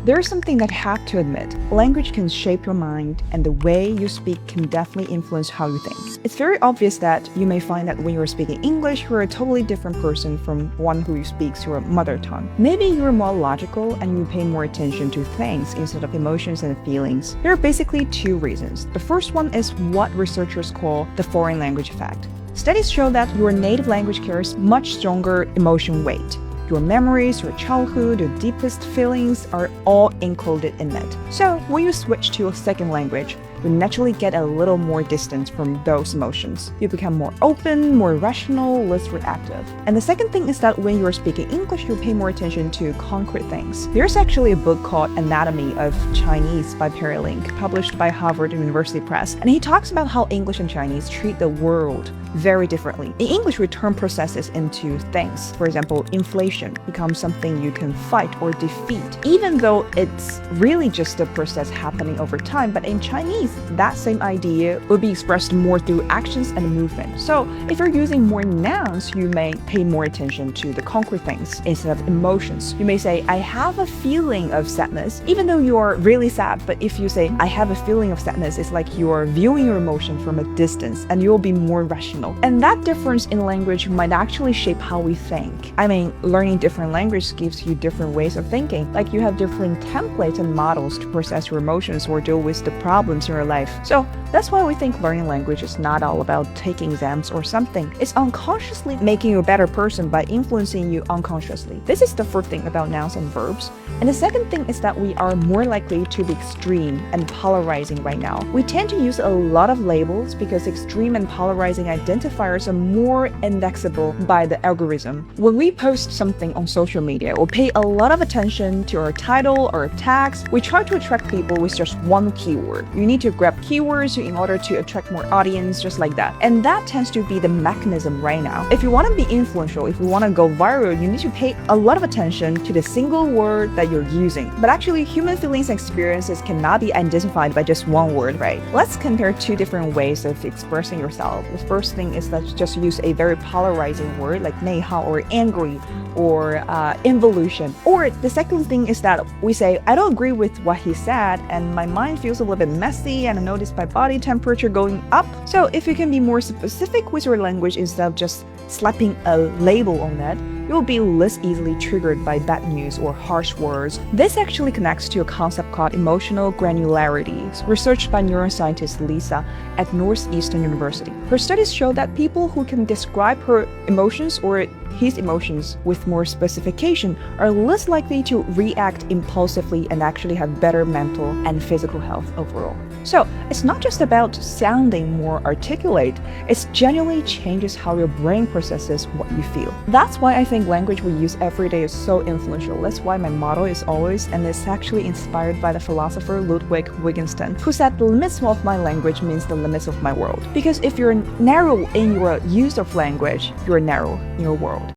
There's something that I have to admit. Language can shape your mind, and the way you speak can definitely influence how you think. It's very obvious that you may find that when you're speaking English, you're a totally different person from one who speaks your mother tongue. Maybe you're more logical and you pay more attention to things instead of emotions and feelings. There are basically two reasons. The first one is what researchers call the foreign language effect. Studies show that your native language carries much stronger emotion weight. Your memories, your childhood, your deepest feelings are all encoded in it. So when you switch to a second language, you naturally get a little more distance from those emotions. You become more open, more rational, less reactive. And the second thing is that when you're speaking English, you pay more attention to concrete things. There's actually a book called Anatomy of Chinese by Perry Link, published by Harvard University Press, and he talks about how English and Chinese treat the world very differently. In English, we turn processes into things. For example, inflation becomes something you can fight or defeat, even though it's really just a process happening over time. But in Chinese, that same idea will be expressed more through actions and movement. So if you're using more nouns, you may pay more attention to the concrete things instead of emotions. You may say, I have a feeling of sadness, even though you are really sad. But if you say, I have a feeling of sadness, it's like you are viewing your emotion from a distance and you'll be more rational. And that difference in language might actually shape how we think. I mean, learning different languages gives you different ways of thinking. Like you have different templates and models to process your emotions or deal with the problems in your life. So that's why we think learning language is not all about taking exams or something. It's unconsciously making you a better person by influencing you unconsciously. This is the first thing about nouns and verbs. And the second thing is that we are more likely to be extreme and polarizing right now. We tend to use a lot of labels because extreme and polarizing identifiers are more indexable by the algorithm. When we post something on social media or pay a lot of attention to our title or tags, we try to attract people with just one keyword. You need to grab keywords in order to attract more audience, just like that. And that tends to be the mechanism right now. If you want to be influential, if you want to go viral, you need to pay a lot of attention to the single word that you're using. But actually, human feelings and experiences cannot be identified by just one word, right? Let's compare two different ways of expressing yourself. The first thing is let's just use a very polarizing word like 内耗 or angry or involution. Or the second thing is that we say, I don't agree with what he said and my mind feels a little bit messy and I notice my body temperature going up. So if you can be more specific with your language instead of just slapping a label on it, you'll be less easily triggered by bad news or harsh words. This actually connects to a concept called emotional granularity, researched by neuroscientist Lisa at Northeastern University. Her studies show that people who can describe her emotions or his emotions with more specification are less likely to react impulsively and actually have better mental and physical health overall. So it's not just about sounding more articulate, it genuinely changes how your brain processes what you feel. That's why I think language we use every day is so influential. That's why my motto is always, and it's actually inspired by the philosopher Ludwig Wittgenstein, who said the limits of my language means the limits of my world. Because if you're narrow in your use of language, you're narrow in your world.